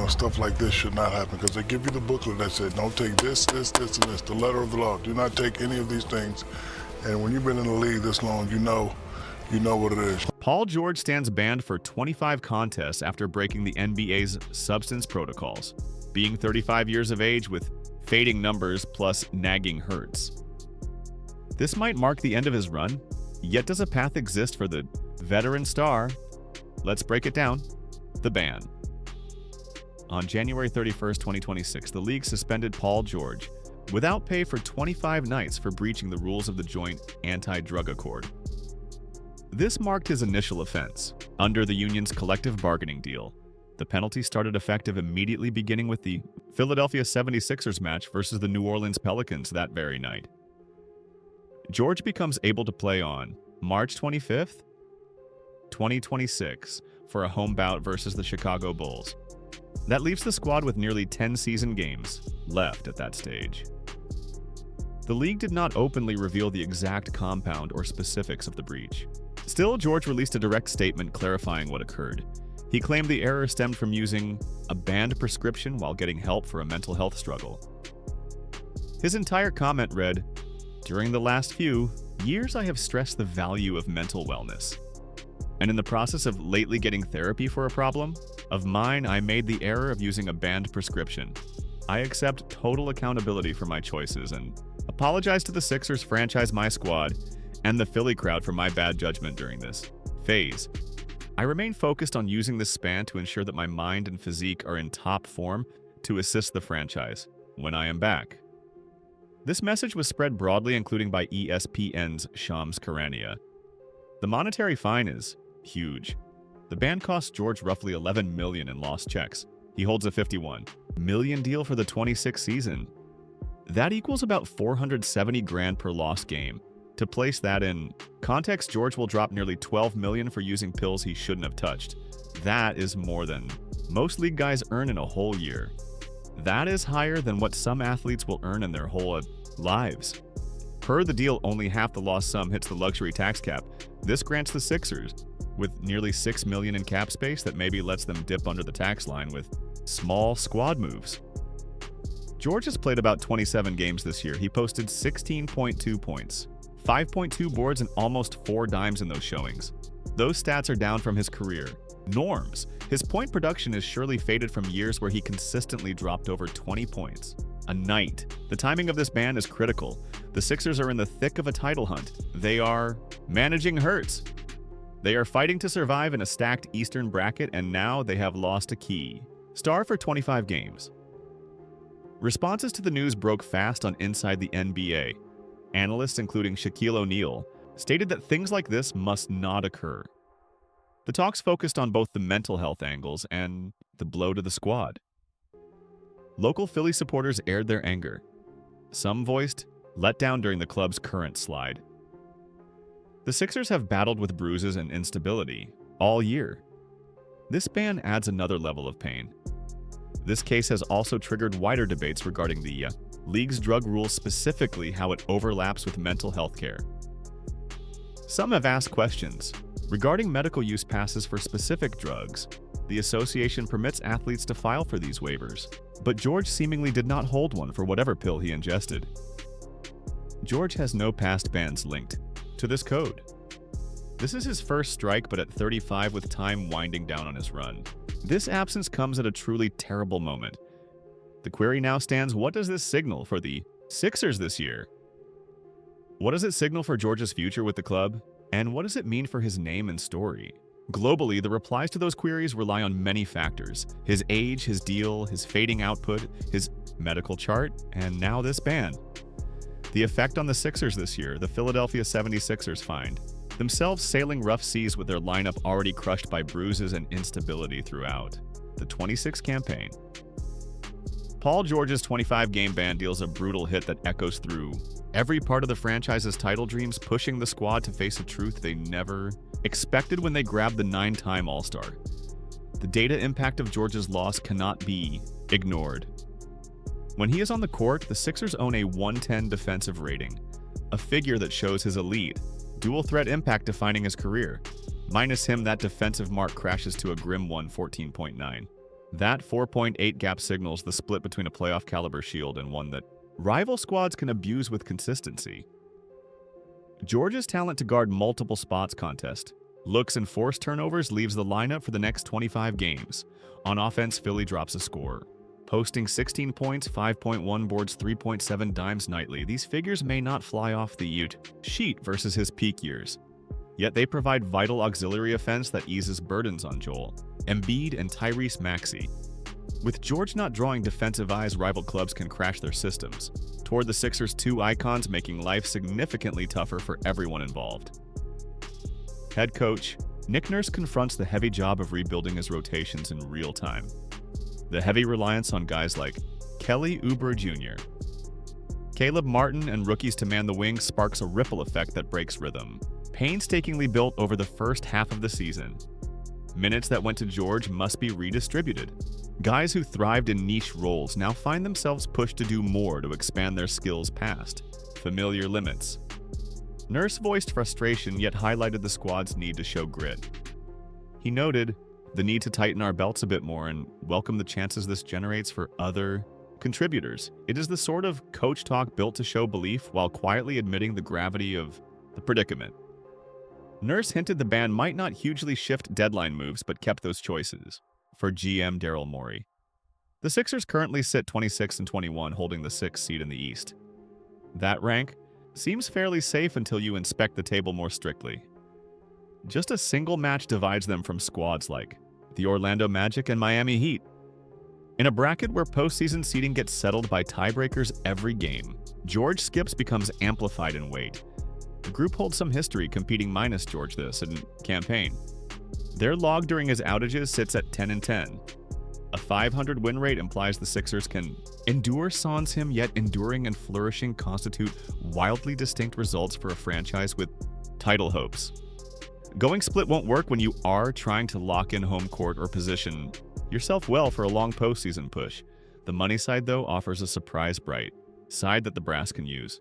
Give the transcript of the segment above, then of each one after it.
stuff like this should not happen, because they give you the booklet that said, don't take this, this, this, and this, the letter of the law. Do not take any of these things. And when you've been in the league this long, you know what it is. Paul George stands banned for 25 contests after breaking the NBA's substance protocols, being 35 years of age with fading numbers plus nagging hurts. This might mark the end of his run, yet does a path exist for the veteran star? Let's break it down. The ban. On January 31st, 2026, the league suspended Paul George without pay for 25 nights for breaching the rules of the joint anti-drug accord. This marked his initial offense. Under the union's collective bargaining deal, the penalty started effective immediately, beginning with the Philadelphia 76ers match versus the New Orleans Pelicans that very night. George becomes able to play on March 25th, 2026 for a home bout versus the Chicago Bulls. That leaves the squad with nearly 10 season games left at that stage. The league did not openly reveal the exact compound or specifics of the breach. Still, George released a direct statement clarifying what occurred. He claimed the error stemmed from using a banned prescription while getting help for a mental health struggle. His entire comment read, "During the last few years, I have stressed the value of mental wellness. And in the process of lately getting therapy for a problem of mine, I made the error of using a banned prescription. I accept total accountability for my choices and apologize to the Sixers franchise, my squad, and the Philly crowd for my bad judgment during this phase. I remain focused on using this span to ensure that my mind and physique are in top form to assist the franchise when I am back." This message was spread broadly, including by ESPN's Shams Charania. The monetary fine is huge. The ban cost George roughly $11 million in lost checks. He holds a $51 million deal for the 26th season. That equals about $470,000 per lost game. To place that in context, George will drop nearly $12 million for using pills he shouldn't have touched. That is more than most league guys earn in a whole year. That is higher than what some athletes will earn in their whole lives. Per the deal, only half the lost sum hits the luxury tax cap. This grants the Sixers, with nearly $6 million in cap space, that maybe lets them dip under the tax line with small squad moves. George has played about 27 games this year. He posted 16.2 points, 5.2 boards, and almost 4 dimes in those showings. Those stats are down from his career norms. His point production is surely faded from years where he consistently dropped over 20 points a night. The timing of this ban is critical. The Sixers are in the thick of a title hunt. They are managing hurts. They are fighting to survive in a stacked Eastern bracket, and now they have lost a key star for 25 games. Responses to the news broke fast on Inside the NBA. Analysts, including Shaquille O'Neal, stated that things like this must not occur. The talks focused on both the mental health angles and the blow to the squad. Local Philly supporters aired their anger. Some voiced letdown during the club's current slide. The Sixers have battled with bruises and instability all year. This ban adds another level of pain. This case has also triggered wider debates regarding the league's drug rules, specifically how it overlaps with mental health care. Some have asked questions regarding medical use passes for specific drugs. The association permits athletes to file for these waivers, but George seemingly did not hold one for whatever pill he ingested. George has no past bans linked to this code. This is his first strike, but at 35, with time winding down on his run. This absence comes at a truly terrible moment. The query now stands: what does this signal for the Sixers this year? What does it signal for George's future with the club? And what does it mean for his name and story? Globally, the replies to those queries rely on many factors: his age, his deal, his fading output, his medical chart, and now this ban. The effect on the Sixers this year: the Philadelphia 76ers find themselves sailing rough seas with their lineup already crushed by bruises and instability throughout the 26 campaign. Paul George's 25-game ban deals a brutal hit that echoes through every part of the franchise's title dreams, pushing the squad to face a truth they never expected when they grabbed the 9-time All-Star. The data impact of George's loss cannot be ignored. When he is on the court, the Sixers own a 110 defensive rating, a figure that shows his elite, dual-threat impact defining his career. Minus him, that defensive mark crashes to a grim 114.9. That 4.8 gap signals the split between a playoff caliber shield and one that rival squads can abuse with consistency. Georgia's talent to guard multiple spots contest. Looks and forced turnovers leaves the lineup for the next 25 games. On offense, Philly drops a score. Posting 16 points, 5.1 boards, 3.7 dimes nightly, these figures may not fly off the Ute sheet versus his peak years. Yet they provide vital auxiliary offense that eases burdens on Joel, Embiid, and Tyrese Maxey. With George not drawing defensive eyes, rival clubs can crash their systems. Toward the Sixers' two icons, making life significantly tougher for everyone involved. Head coach Nick Nurse confronts the heavy job of rebuilding his rotations in real time. The heavy reliance on guys like Kelly Oubre Jr., Caleb Martin, and rookies to man the wing sparks a ripple effect that breaks rhythm. Painstakingly built over the first half of the season. Minutes that went to George must be redistributed. Guys who thrived in niche roles now find themselves pushed to do more to expand their skills past familiar limits. Nurse voiced frustration yet highlighted the squad's need to show grit. He noted the need to tighten our belts a bit more and welcome the chances this generates for other contributors. It is the sort of coach talk built to show belief while quietly admitting the gravity of the predicament. Nurse hinted the band might not hugely shift deadline moves, but kept those choices for GM Daryl Morey. The Sixers currently sit 26 and 21, holding the 6th seed in the East. That rank seems fairly safe until you inspect the table more strictly. Just a single match divides them from squads like the Orlando Magic and Miami Heat. In a bracket where postseason seeding gets settled by tiebreakers every game, George Skips becomes amplified in weight. The group holds some history competing minus George this in campaign. Their log during his outages sits at 10-10. A 500 win rate implies the Sixers can endure sans him, yet enduring and flourishing constitute wildly distinct results for a franchise with title hopes. Going split won't work when you are trying to lock in home court or position yourself well for a long postseason push. The money side, though, offers a surprise bright side that the brass can use.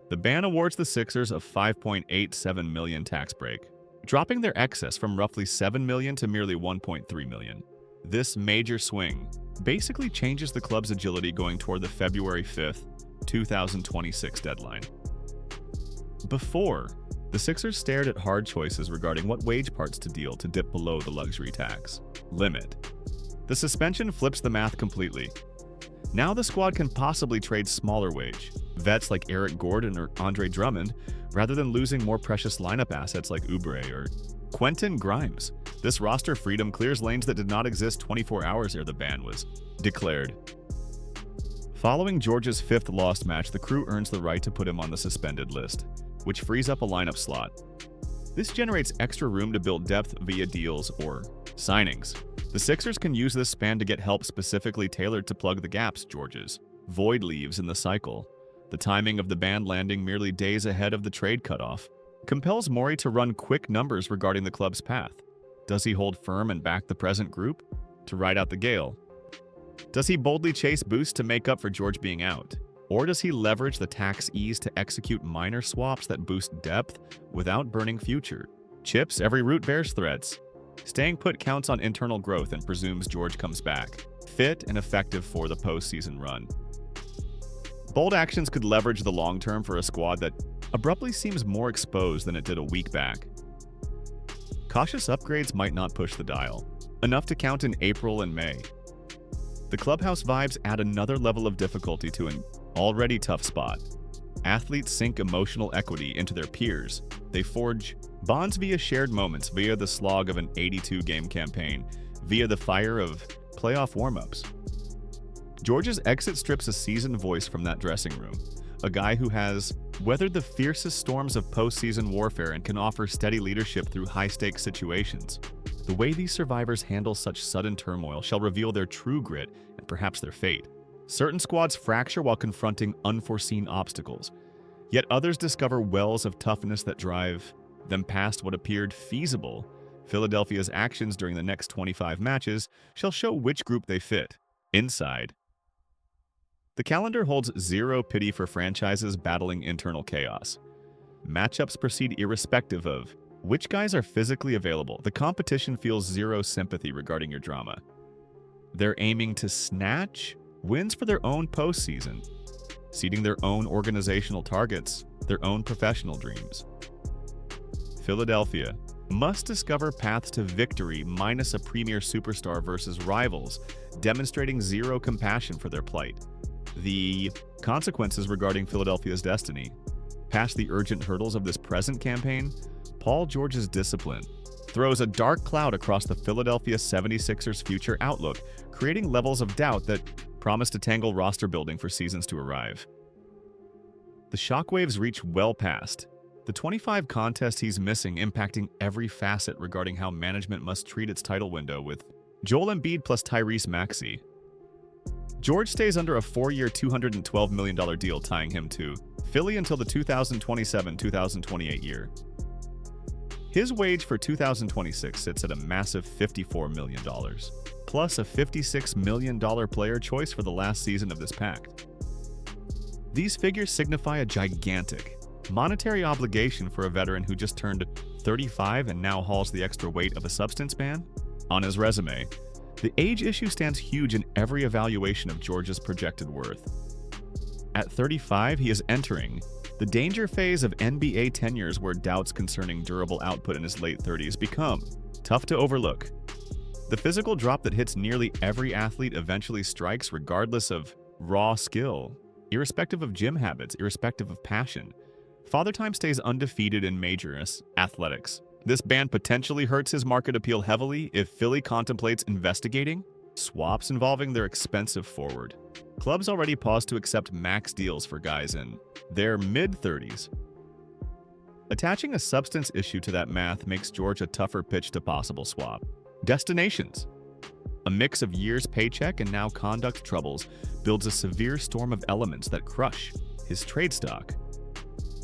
The ban awards the Sixers a $5.87 million tax break, dropping their excess from roughly $7 million to merely $1.3 million. This major swing basically changes the club's agility going toward the February 5th, 2026 deadline. Before, the Sixers stared at hard choices regarding what wage parts to deal to dip below the luxury tax limit. The suspension flips the math completely. Now the squad can possibly trade smaller wage vets like Eric Gordon or Andre Drummond, rather than losing more precious lineup assets like Oubre or Quentin Grimes. This roster freedom clears lanes that did not exist 24 hours ere the ban was declared. Following George's 5th lost match, the crew earns the right to put him on the suspended list, which frees up a lineup slot. This generates extra room to build depth via deals or signings. The Sixers can use this span to get help specifically tailored to plug the gaps George's void leaves in the cycle. The timing of the ban landing merely days ahead of the trade cutoff compels Morey to run quick numbers regarding the club's path. Does he hold firm and back the present group to ride out the gale? Does he boldly chase boosts to make up for George being out? Or does he leverage the tax ease to execute minor swaps that boost depth without burning future? Chips, every root bears threads. Staying put counts on internal growth and presumes George comes back, fit and effective for the postseason run. Bold actions could leverage the long term for a squad that abruptly seems more exposed than it did a week back. Cautious upgrades might not push the dial, enough to count in April and May. The clubhouse vibes add another level of difficulty to an already tough spot. Athletes sink emotional equity into their peers. They forge bonds via shared moments, via the slog of an 82-game campaign, via the fire of playoff warm-ups. George's exit strips a seasoned voice from that dressing room, a guy who has weathered the fiercest storms of postseason warfare and can offer steady leadership through high-stakes situations. The way these survivors handle such sudden turmoil shall reveal their true grit and perhaps their fate. Certain squads fracture while confronting unforeseen obstacles, yet others discover wells of toughness that drive them past what appeared feasible. Philadelphia's actions during the next 25 matches shall show which group they fit. Inside, the calendar holds zero pity for franchises battling internal chaos. Matchups proceed irrespective of which guys are physically available. The competition feels zero sympathy regarding your drama. They're aiming to snatch wins for their own postseason, seeding their own organizational targets, their own professional dreams. Philadelphia must discover paths to victory minus a premier superstar versus rivals, demonstrating zero compassion for their plight. The consequences regarding Philadelphia's destiny. Past the urgent hurdles of this present campaign, Paul George's discipline throws a dark cloud across the Philadelphia 76ers' future outlook, creating levels of doubt that promise to tangle roster building for seasons to arrive. The shockwaves reach well past the 25 contests he's missing, impacting every facet regarding how management must treat its title window, with Joel Embiid plus Tyrese Maxey. George stays under a 4-year, $212 million deal tying him to Philly until the 2027-2028 year. His wage for 2026 sits at a massive $54 million, plus a $56 million player choice for the last season of this pact. These figures signify a gigantic monetary obligation for a veteran who just turned 35 and now hauls the extra weight of a substance ban. On his resume, the age issue stands huge in every evaluation of George's projected worth. At 35, he is entering the danger phase of NBA tenures, where doubts concerning durable output in his late 30s become tough to overlook. The physical drop that hits nearly every athlete eventually strikes, regardless of raw skill, irrespective of gym habits, irrespective of passion. Father Time stays undefeated in majorous athletics. This ban potentially hurts his market appeal heavily if Philly contemplates investigating swaps involving their expensive forward. Clubs already pause to accept max deals for guys in their mid-30s. Attaching a substance issue to that math makes George a tougher pitch to possible swap. Destinations. A mix of years' paycheck and now conduct troubles builds a severe storm of elements that crush his trade stock.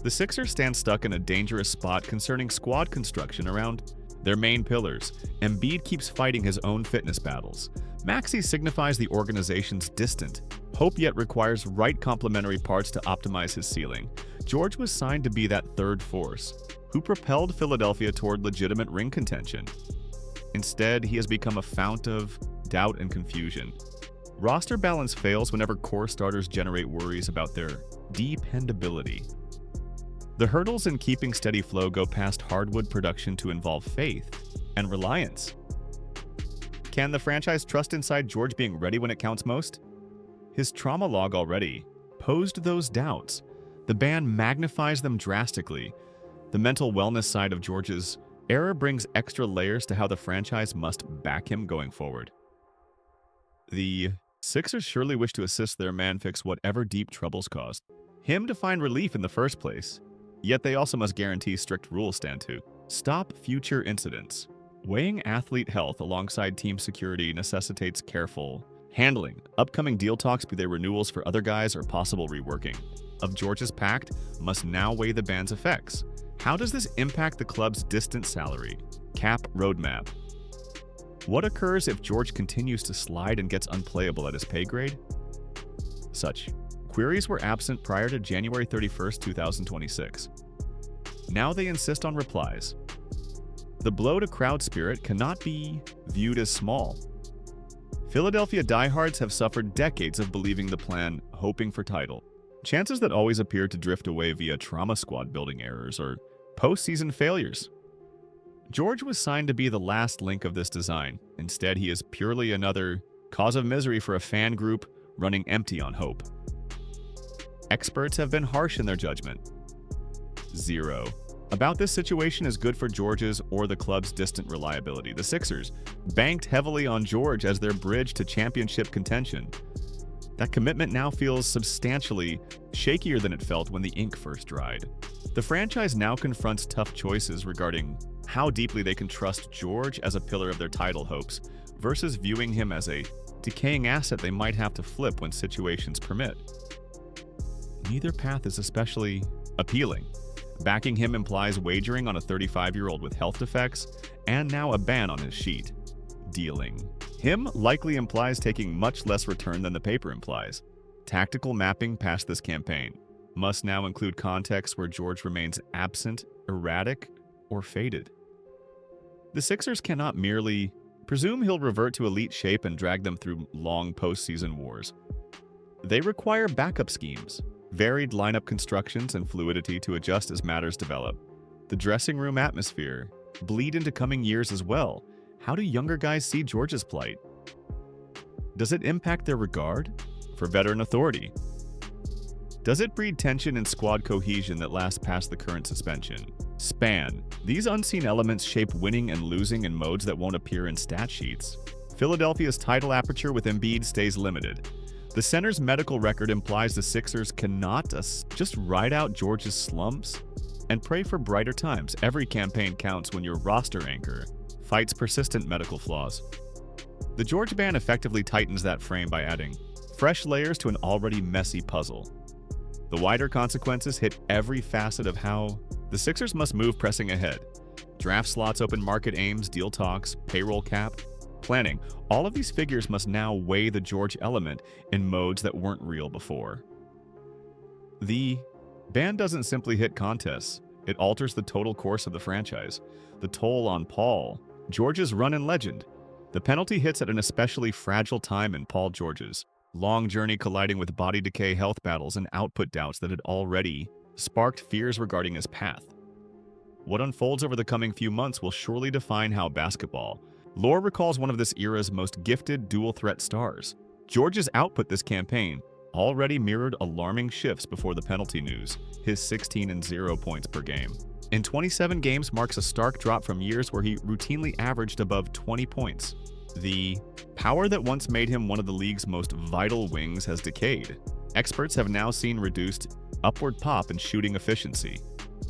The Sixers stand stuck in a dangerous spot concerning squad construction around their main pillars. Embiid keeps fighting his own fitness battles. Maxey signifies the organization's distant hope, yet requires right complementary parts to optimize his ceiling. George was signed to be that third force who propelled Philadelphia toward legitimate ring contention. Instead, he has become a fount of doubt and confusion. Roster balance fails whenever core starters generate worries about their dependability. The hurdles in keeping steady flow go past hardwood production to involve faith and reliance. Can the franchise trust inside George being ready when it counts most? His trauma log already posed those doubts. The ban magnifies them drastically. The mental wellness side of George's error brings extra layers to how the franchise must back him going forward. The Sixers surely wish to assist their man fix whatever deep troubles caused him to find relief in the first place. Yet they also must guarantee strict rules stand to stop future incidents. Weighing athlete health alongside team security necessitates careful handling. Upcoming deal talks, be they renewals for other guys or possible reworking of George's pact, must now weigh the ban's effects. How does this impact the club's distant salary cap roadmap? What occurs if George continues to slide and gets unplayable at his pay grade? Such queries were absent prior to January 31st, 2026. Now they insist on replies. The blow to crowd spirit cannot be viewed as small. Philadelphia diehards have suffered decades of believing the plan, hoping for title. Chances that always appear to drift away via trauma squad building errors or postseason failures. George was signed to be the last link of this design. Instead, he is purely another cause of misery for a fan group running empty on hope. Experts have been harsh in their judgment. Zero about this situation is good for George's or the club's distant reliability. The Sixers banked heavily on George as their bridge to championship contention. That commitment now feels substantially shakier than it felt when the ink first dried. The franchise now confronts tough choices regarding how deeply they can trust George as a pillar of their title hopes versus viewing him as a decaying asset they might have to flip when situations permit. Neither path is especially appealing. Backing him implies wagering on a 35-year-old with health defects and now a ban on his sheet. Dealing him likely implies taking much less return than the paper implies. Tactical mapping past this campaign must now include contexts where George remains absent, erratic, or faded. The Sixers cannot merely Presume he'll revert to elite shape and drag them through long postseason wars. They require backup schemes, varied lineup constructions, and fluidity to adjust as matters develop. The dressing room atmosphere bleed into coming years as well. How do younger guys see George's plight? Does it impact their regard for veteran authority? Does it breed tension and squad cohesion that lasts past the current suspension? Span. These unseen elements shape winning and losing in modes that won't appear in stat sheets. Philadelphia's title aperture with Embiid stays limited. The center's medical record implies the Sixers cannot just ride out George's slumps and pray for brighter times. Every campaign counts when your roster anchor fights persistent medical flaws. The George ban effectively tightens that frame by adding fresh layers to an already messy puzzle. The wider consequences hit every facet of how the Sixers must move pressing ahead. Draft slots, open market aims, deal talks, payroll cap, planning. All of these figures must now weigh the George element in modes that weren't real before. The ban doesn't simply hit contests. It alters the total course of the franchise. The toll on Paul, George's run-in legend. The penalty hits at an especially fragile time in Paul George's long journey, colliding with body decay, health battles, and output doubts that had already sparked fears regarding his path. What unfolds over the coming few months will surely define how basketball lore recalls one of this era's most gifted dual-threat stars. George's output this campaign already mirrored alarming shifts before the penalty news. His 16-0 points per game in 27 games marks a stark drop from years where he routinely averaged above 20 points. The power that once made him one of the league's most vital wings has decayed. Experts have now seen reduced upward pop and shooting efficiency,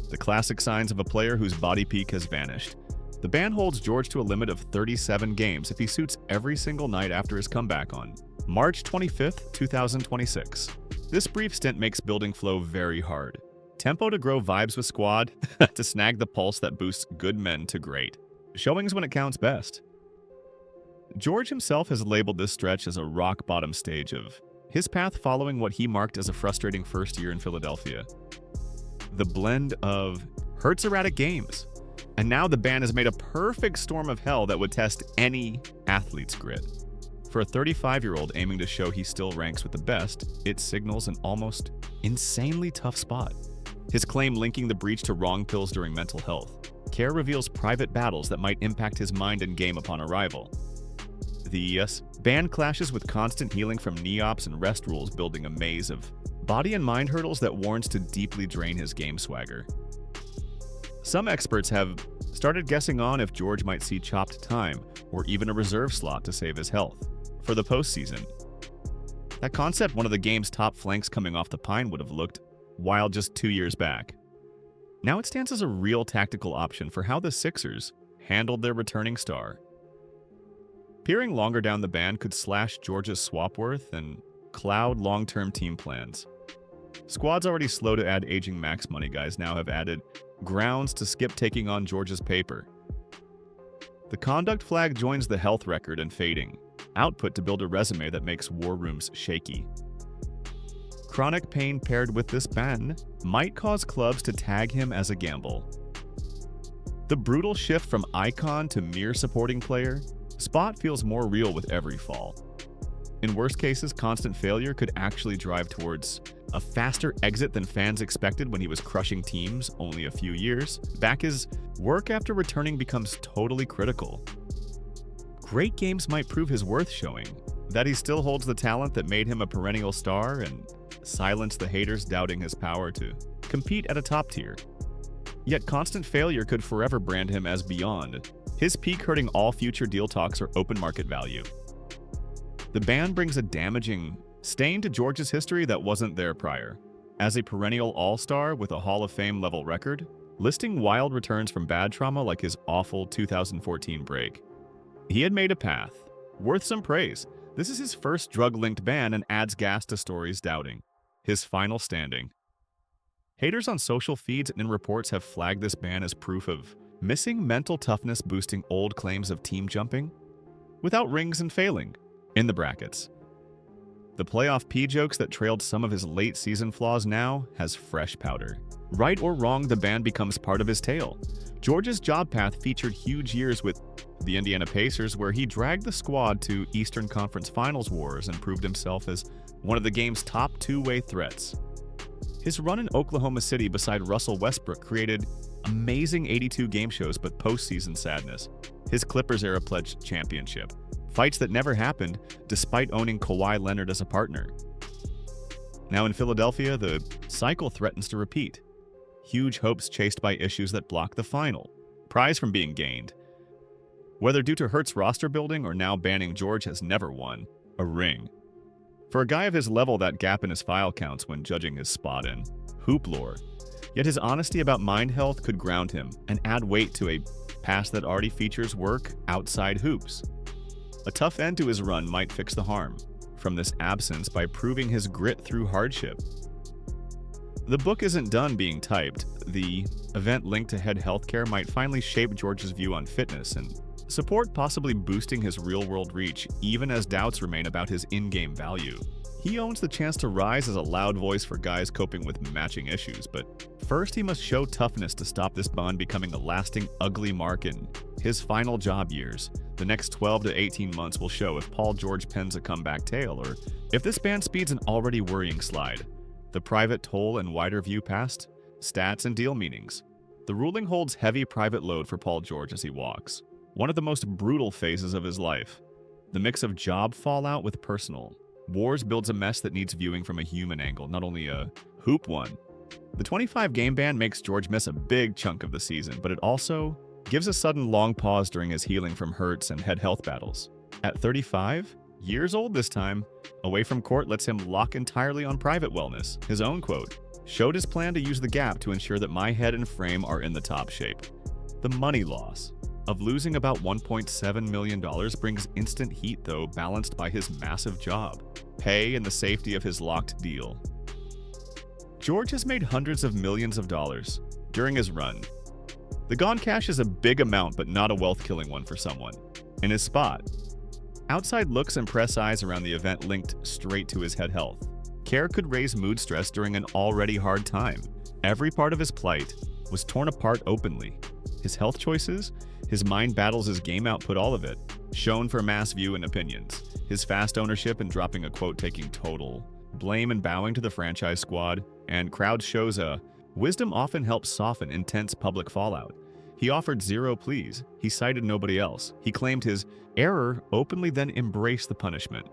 the classic signs of a player whose body peak has vanished. The ban holds George to a limit of 37 games if he suits every single night after his comeback on March 25, 2026. This brief stint makes building flow very hard. Tempo to grow vibes with squad, to snag the pulse that boosts good men to great. Showings when it counts best. George himself has labeled this stretch as a rock-bottom stage of his path following what he marked as a frustrating first year in Philadelphia. The blend of hurts erratic games, and now the ban has made a perfect storm of hell that would test any athlete's grit. For a 35-year-old aiming to show he still ranks with the best, it signals an almost insanely tough spot. His claim linking the breach to wrong pills during mental health care reveals private battles that might impact his mind and game upon arrival. The ban clashes with constant healing from knee ops and rest rules, building a maze of body and mind hurdles that warrants to deeply drain his game swagger. Some experts have started guessing on if George might see chopped time or even a reserve slot to save his health for the postseason. That concept, one of the game's top flanks coming off the pine, would have looked wild just 2 years back. Now it stands as a real tactical option for how the Sixers handled their returning star. Peering longer down the ban could slash George's swap worth and cloud long-term team plans. Squads already slow to add aging max money guys now have added grounds to skip taking on George's paper. The conduct flag joins the health record and fading output to build a resume that makes war rooms shaky. Chronic pain paired with this ban might cause clubs to tag him as a gamble. The brutal shift from icon to mere supporting player spot feels more real with every fall. In worst cases, constant failure could actually drive towards a faster exit than fans expected when he was crushing teams only a few years back. His work after returning becomes totally critical. Great games might prove his worth, showing that he still holds the talent that made him a perennial star and silence the haters doubting his power to compete at a top tier. Yet constant failure could forever brand him as beyond his peak, hurting all future deal talks or open market value. The ban brings a damaging stain to George's history that wasn't there prior. As a perennial all-star with a Hall of Fame level record, listing wild returns from bad trauma like his awful 2014 break. He had made a path, worth some praise. This is his first drug-linked ban and adds gas to stories doubting his final standing. Haters on social feeds and in reports have flagged this ban as proof of missing mental toughness, boosting old claims of team jumping without rings and failing in the brackets. The playoff P jokes that trailed some of his late season flaws now has fresh powder. Right or wrong, the ban becomes part of his tale. George's job path featured huge years with the Indiana Pacers, where he dragged the squad to Eastern Conference Finals wars and proved himself as one of the game's top two-way threats. His run in Oklahoma City beside Russell Westbrook created amazing 82 game shows but postseason sadness. His Clippers era pledged championship. Fights that never happened despite owning Kawhi Leonard as a partner. Now in Philadelphia, the cycle threatens to repeat. Huge hopes chased by issues that block the final. Prize from being gained. Whether due to Hurt's roster building or now banning George has never won a ring. For a guy of his level, that gap in his file counts when judging his spot in hoop lore. Yet his honesty about mind health could ground him and add weight to a past that already features work outside hoops. A tough end to his run might fix the harm from this absence by proving his grit through hardship. The book isn't done being typed. The event linked to head healthcare might finally shape George's view on fitness and support, possibly boosting his real-world reach, even as doubts remain about his in-game value. He owns the chance to rise as a loud voice for guys coping with matching issues, but first he must show toughness to stop this bond becoming a lasting, ugly mark in his final job years. The next 12 to 18 months will show if Paul George pens a comeback tale or if this band speeds an already worrying slide. The private toll and wider view past, stats and deal meanings. The ruling holds heavy private load for Paul George as he walks. One of the most brutal phases of his life. The mix of job fallout with personal. Wars builds a mess that needs viewing from a human angle, not only a hoop one. The 25-game ban makes George miss a big chunk of the season, but it also gives a sudden long pause during his healing from hurts and head health battles. At 35, years old this time, away from court lets him lock entirely on private wellness. His own quote, "Showed his plan to use the gap to ensure that my head and frame are in the top shape." The money loss of losing about $1.7 million brings instant heat, though balanced by his massive job, pay, and the safety of his locked deal. George has made hundreds of millions of dollars during his run. The gone cash is a big amount, but not a wealth-killing one for someone in his spot. Outside looks and press eyes around the event linked straight to his head health. Care could raise mood stress during an already hard time. Every part of his plight was torn apart openly. His health choices, his mind battles, his game output, all of it, shown for mass view and opinions. His fast ownership and dropping a quote taking total blame and bowing to the franchise squad, and crowd shows wisdom often helps soften intense public fallout. He offered zero pleas. He cited nobody else. He claimed his error openly, then embraced the punishment.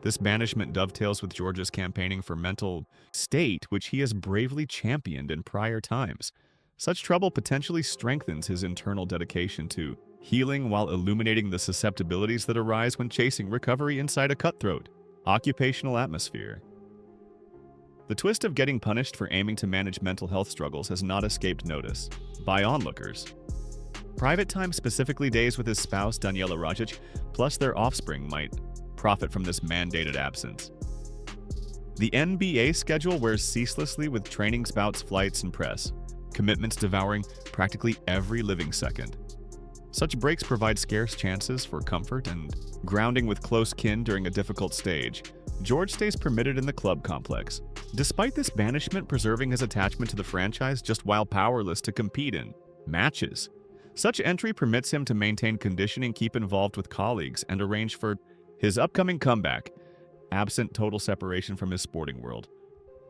This banishment dovetails with George's campaigning for mental state, which he has bravely championed in prior times. Such trouble potentially strengthens his internal dedication to healing while illuminating the susceptibilities that arise when chasing recovery inside a cutthroat, occupational atmosphere. The twist of getting punished for aiming to manage mental health struggles has not escaped notice by onlookers. Private time, specifically days with his spouse, Daniela Rajic, plus their offspring, might profit from this mandated absence. The NBA schedule wears ceaselessly with training bouts, flights, and press, commitments devouring practically every living second. Such breaks provide scarce chances for comfort and grounding with close kin during a difficult stage. George stays permitted in the club complex, despite this banishment preserving his attachment to the franchise just while powerless to compete in matches. Such entry permits him to maintain conditioning, keep involved with colleagues, and arrange for his upcoming comeback, absent total separation from his sporting world.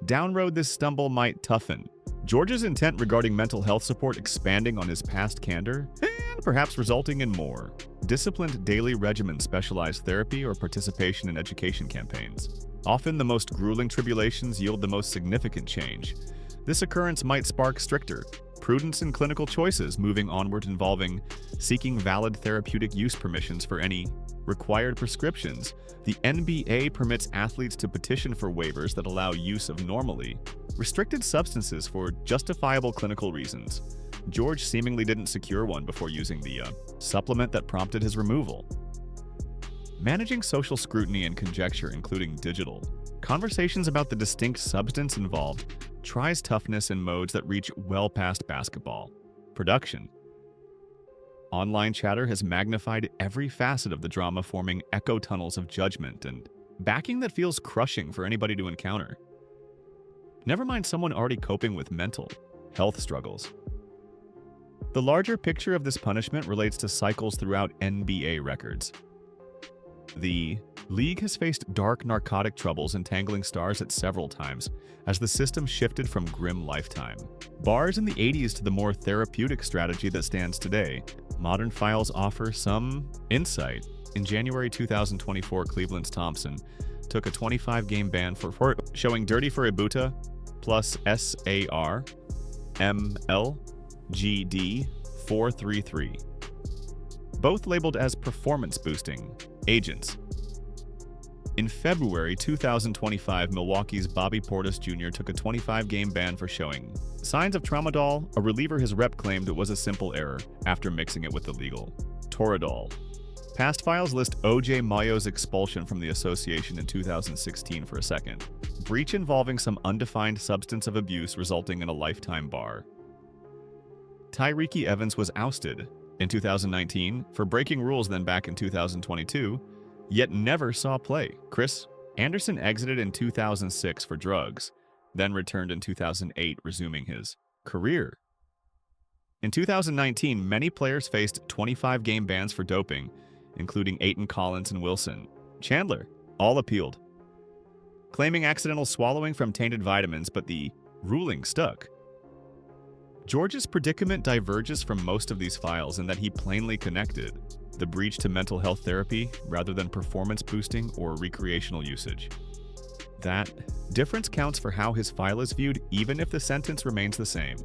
Downroad, this stumble might toughen George's intent regarding mental health support, expanding on his past candor, and perhaps resulting in more disciplined daily regimen, specialized therapy, or participation in education campaigns. Often the most grueling tribulations yield the most significant change. This occurrence might spark stricter prudence in clinical choices, moving onward, involving seeking valid therapeutic use permissions for any required prescriptions. The NBA permits athletes to petition for waivers that allow use of normally restricted substances for justifiable clinical reasons. George seemingly didn't secure one before using the supplement that prompted his removal. Managing social scrutiny and conjecture, including digital conversations about the distinct substance involved, tries toughness in modes that reach well past basketball. Production. Online chatter has magnified every facet of the drama, forming echo tunnels of judgment and backing that feels crushing for anybody to encounter. Never mind someone already coping with mental health struggles. The larger picture of this punishment relates to cycles throughout NBA records. The league has faced dark narcotic troubles entangling stars at several times as the system shifted from grim lifetime bars in the 80s to the more therapeutic strategy that stands today. Modern files offer some insight. In January 2024, Cleveland's Thompson took a 25-game ban for showing Dirty for Ibuta plus SAR MLGD 433, both labeled as performance-boosting agents. In February 2025, Milwaukee's Bobby Portis Jr. took a 25-game ban for showing signs of tramadol, a reliever his rep claimed it was a simple error after mixing it with illegal Toradol. Past files list O.J. Mayo's expulsion from the association in 2016 for a second breach involving some undefined substance of abuse resulting in a lifetime bar. Tyreke Evans was ousted in 2019 for breaking rules then back in 2022, yet never saw play. Chris Anderson exited in 2006 for drugs, then returned in 2008, resuming his career. In 2019, many players faced 25-game bans for doping, including Aiton Collins and Wilson Chandler, all appealed, claiming accidental swallowing from tainted vitamins, but the ruling stuck. George's predicament diverges from most of these files in that he plainly connected the breach to mental health therapy rather than performance boosting or recreational usage. That difference counts for how his file is viewed, even if the sentence remains the same.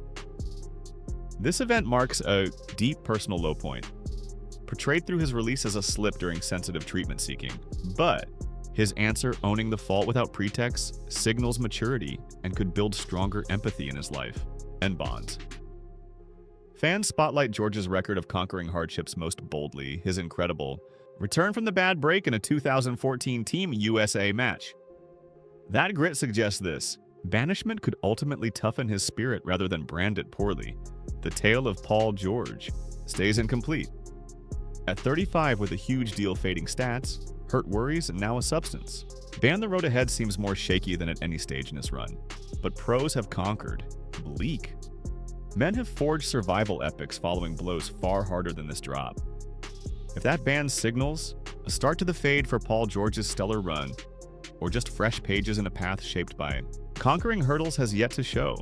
This event marks a deep personal low point, portrayed through his release as a slip during sensitive treatment seeking, but his answer owning the fault without pretext signals maturity and could build stronger empathy in his life and bonds. Fans spotlight George's record of conquering hardships most boldly, his incredible return from the bad break in a 2014 Team USA match. That grit suggests this: banishment could ultimately toughen his spirit rather than brand it poorly. The tale of Paul George stays incomplete. At 35 with a huge deal fading stats, hurt worries, and now a substance, Ban the road ahead seems more shaky than at any stage in his run. But pros have conquered. Bleak. Men have forged survival epics following blows far harder than this drop. If that ban signals a start to the fade for Paul George's stellar run, or just fresh pages in a path shaped by conquering hurdles has yet to show.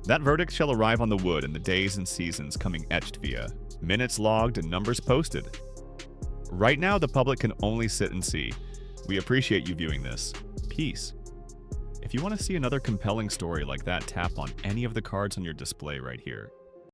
That verdict shall arrive on the wood in the days and seasons coming etched via minutes logged and numbers posted. Right now, the public can only sit and see. We appreciate you viewing this. Peace. If you want to see another compelling story like that, tap on any of the cards on your display right here.